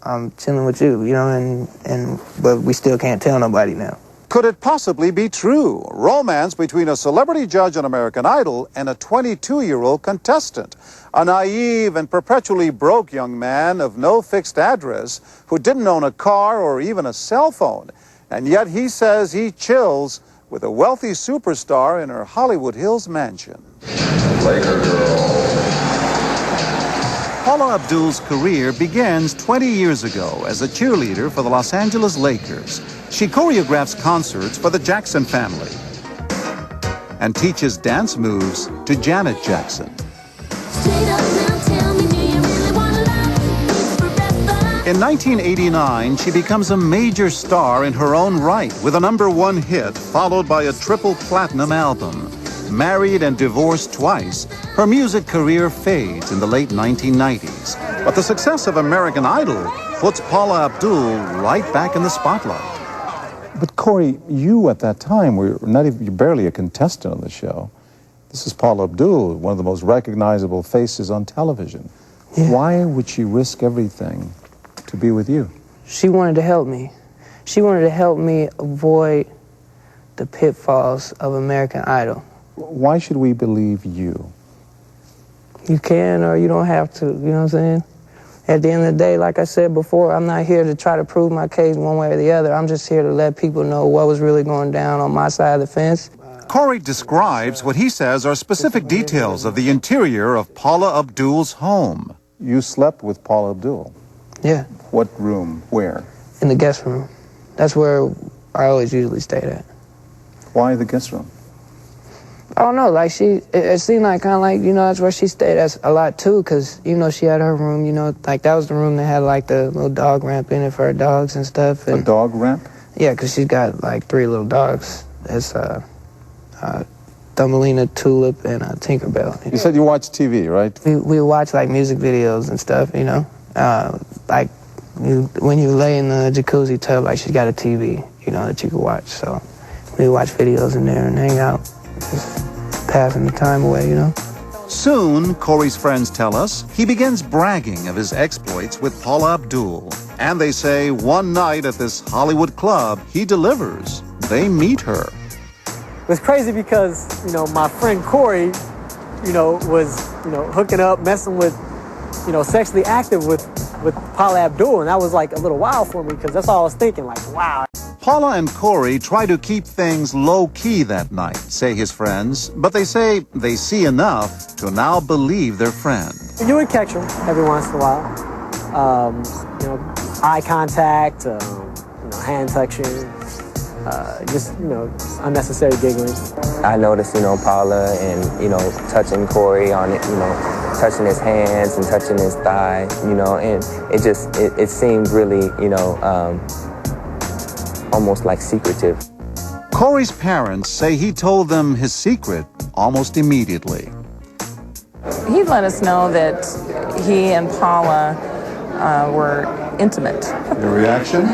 I'm chilling with you, you know, but we still can't tell nobody now. Could it possibly be true? Romance between a celebrity judge on American Idol and a 22-year-old contestant. A naive and perpetually broke young man of no fixed address who didn't own a car or even a cell phone. And yet he says he chills with a wealthy superstar in her Hollywood Hills mansion. Laker girl. Paula Abdul's career begins 20 years ago as a cheerleader for the Los Angeles Lakers. She choreographs concerts for the Jackson family and teaches dance moves to Janet Jackson. In 1989, she becomes a major star in her own right with a #1 hit followed by a triple platinum album. Married and divorced twice, her music career fades in the late 1990s. But the success of American Idol puts Paula Abdul right back in the spotlight. But Corey, you at that time were you're barely a contestant on the show. This is Paula Abdul, one of the most recognizable faces on television. Yeah. Why would she risk everything to be with you? She wanted to help me. She wanted to help me avoid the pitfalls of American Idol. Why should we believe you? You can or you don't have to, you know what I'm saying? At the end of the day, like I said before, I'm not here to try to prove my case one way or the other. I'm just here to let people know what was really going down on my side of the fence. Corey describes what he says are specific details of the interior of Paula Abdul's home. You slept with Paula Abdul? Yeah. What room? Where? In the guest room. That's where I always usually stayed at. Why the guest room? I don't know, like it seemed like kind of like, you know, that's where she stayed a lot too, because, you know, she had her room, you know, like that was the room that had like the little dog ramp in it for her dogs and stuff. And, a dog ramp? Yeah, because she's got like 3 little dogs. It's Thumbelina, Tulip, and Tinkerbell. You said you watch TV, right? We watch like music videos and stuff, you know, like when you lay in the jacuzzi tub, like she's got a TV, you know, that you can watch. So we watch videos in there and hang out. Just passing the time away, you know. Soon, Corey's friends tell us, he begins bragging of his exploits with Paula Abdul. And they say one night at this Hollywood club, he delivers. They meet her. It was crazy because, you know, my friend Corey, you know, was, you know, hooking up, messing with, you know, sexually active with Paula Abdul. And that was like a little wild for me because that's all I was thinking, like, wow. Paula and Corey try to keep things low-key that night, say his friends, but they say they see enough to now believe their friend. You would catch them every once in a while. You know, eye contact, you know, hand touching, just, you know, unnecessary giggling. I noticed, you know, Paula and, you know, touching Corey on it, you know, touching his hands and touching his thigh, you know, and it seemed really, you know, almost like secretive. Corey's parents say he told them his secret almost immediately. He let us know that he and Paula were intimate. Your reaction?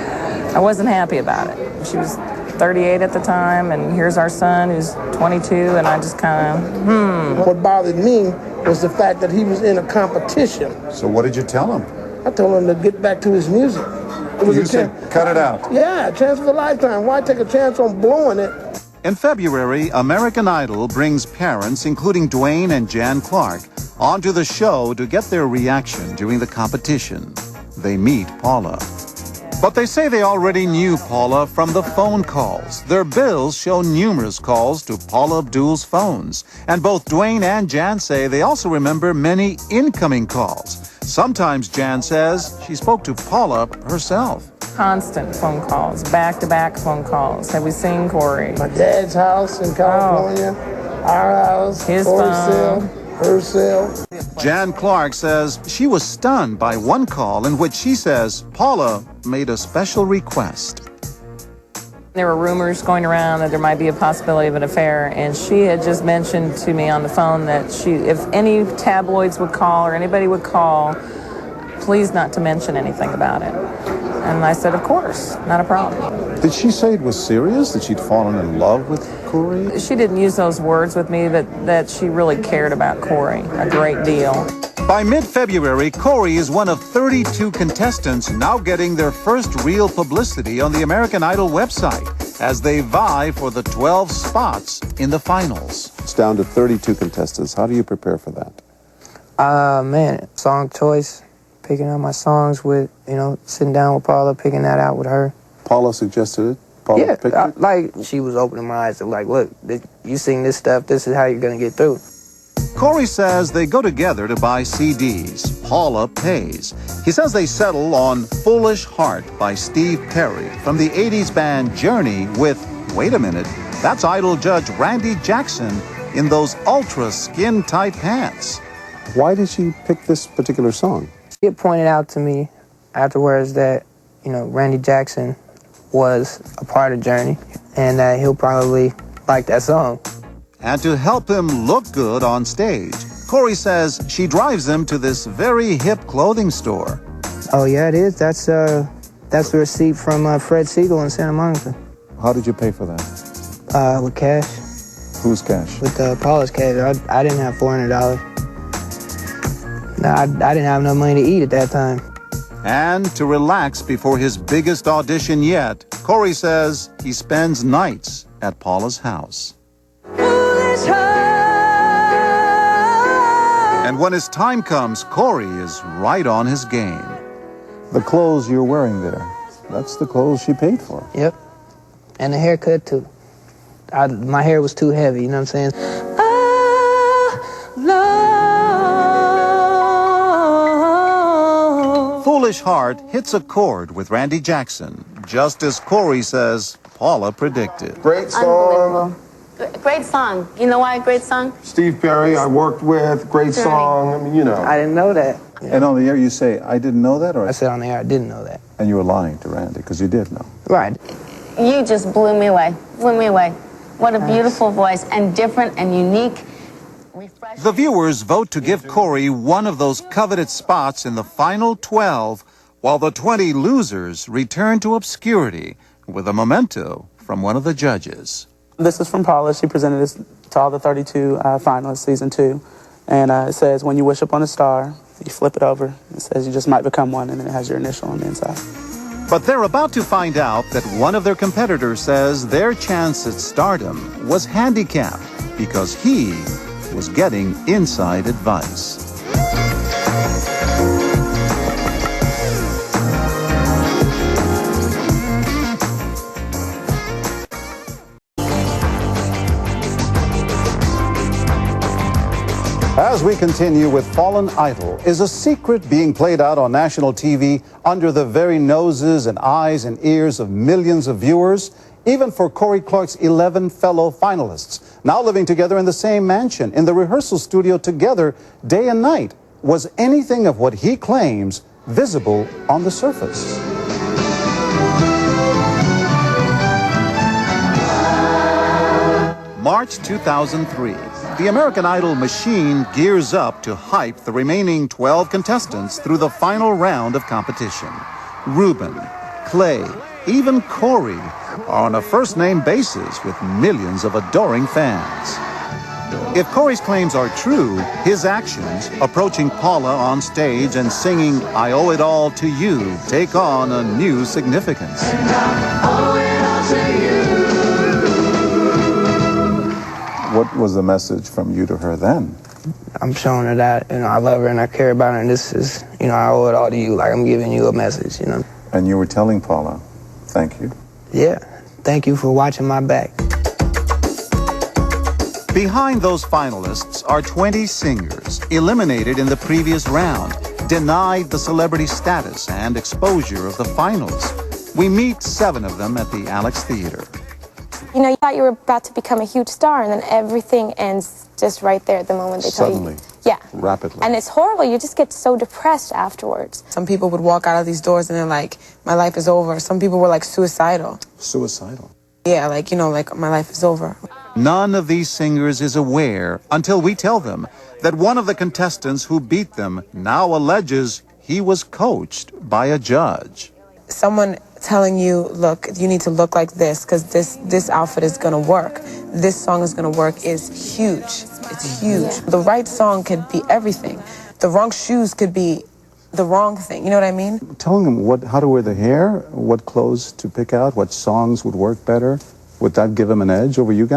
I wasn't happy about it. She was 38 at the time, and here's our son who's 22, and I just kind of, What bothered me was the fact that he was in a competition. So what did you tell him? I told him to get back to his music. You said, cut it out. Yeah, a chance of a lifetime. Why take a chance on blowing it? In February, American Idol brings parents, including Dwayne and Jan Clark, onto the show to get their reaction during the competition. They meet Paula. But they say they already knew Paula from the phone calls. Their bills show numerous calls to Paula Abdul's phones. And both Dwayne and Jan say they also remember many incoming calls. Sometimes Jan says she spoke to Paula herself. constant phone calls, back-to-back phone calls. Have we seen Corey? My dad's house in California, our house, his Corey's phone, her cell. Jan Clark says she was stunned by one call in which she says Paula made a special request. There were rumors going around that there might be a possibility of an affair, and she had just mentioned to me on the phone that if any tabloids would call or anybody would call, please not to mention anything about it. And I said, of course, not a problem. Did she say it was serious, that she'd fallen in love with Corey? She didn't use those words with me, but that she really cared about Corey a great deal. By mid-February, Corey is one of 32 contestants now getting their first real publicity on the American Idol website as they vie for the 12 spots in the finals. It's down to 32 contestants. How do you prepare for that? Man, song choice, picking out my songs with, sitting down with Paula, picking that out with her. Paula suggested it? Paula picked it? Like, she was opening my eyes to, like, look, you sing this stuff, this is how you're going to get through. Corey says they go together to buy CDs. Paula pays. He says they settle on Foolish Heart by Steve Perry from the 80s band Journey with, wait a minute, that's Idol judge Randy Jackson in those ultra skin-tight pants. Why did she pick this particular song? It pointed out to me afterwards that, Randy Jackson was a part of Journey and that he'll probably like that song. And to help him look good on stage, Corey says she drives him to this very hip clothing store. Oh, yeah, it is. That's the receipt from Fred Siegel in Santa Monica. How did you pay for that? With cash. Whose cash? With Paula's cash. I didn't have $400. No, I didn't have enough money to eat at that time. And to relax before his biggest audition yet, Corey says he spends nights at Paula's house. And when his time comes, Corey is right on his game. The clothes you're wearing there, that's the clothes she paid for. Yep. And the haircut, too. My hair was too heavy, you know what I'm saying? Foolish Heart hits a chord with Randy Jackson, just as Corey says Paula predicted. Great song. Great song. You know why great song? Steve Perry, I worked with. Great song. I mean, I didn't know that. And on the air you say, I didn't know that? Or I said on the air, I didn't know that. And you were lying to Randy, because you did know. Right. You just blew me away. Blew me away. What a beautiful voice, and different and unique. Refreshing. The viewers vote to give Corey one of those coveted spots in the final 12, while the 20 losers return to obscurity with a memento from one of the judges. This is from Paula. She presented this to all the 32 finalists, season 2. And it says, when you wish upon a star, you flip it over. It says you just might become one, and then it has your initial on the inside. But they're about to find out that one of their competitors says their chance at stardom was handicapped because he was getting inside advice. As we continue with Fallen Idol, is a secret being played out on national TV under the very noses and eyes and ears of millions of viewers? Even for Corey Clark's 11 fellow finalists, now living together in the same mansion, in the rehearsal studio together day and night. Was anything of what he claims visible on the surface? March 2003. The American Idol machine gears up to hype the remaining 12 contestants through the final round of competition. Ruben, Clay, even Corey are on a first-name basis with millions of adoring fans. If Corey's claims are true, his actions, approaching Paula on stage and singing I Owe It All to You, take on a new significance. What was the message from you to her then? I'm showing her that, I love her and I care about her, and this is, I owe it all to you, like I'm giving you a message, And you were telling Paula, thank you. Yeah, thank you for watching my back. Behind those finalists are 20 singers eliminated in the previous round, denied the celebrity status and exposure of the finals. We meet 7 of them at the Alex Theater. You thought you were about to become a huge star, and then everything ends just right there at the moment they tell you. Suddenly. Yeah. Rapidly. And it's horrible. You just get so depressed afterwards. Some people would walk out of these doors and they're like, my life is over. Some people were like suicidal. Suicidal? Yeah, like my life is over. None of these singers is aware until we tell them that one of the contestants who beat them now alleges he was coached by a judge. Someone telling you, look, you need to look like this because this outfit is going to work. This song is going to work is huge. It's huge. The right song can be everything. the wrong shoes could be the wrong thing. You know what I mean? Telling them how to wear the hair, what clothes to pick out, what songs would work better, would that give them an edge over you guys?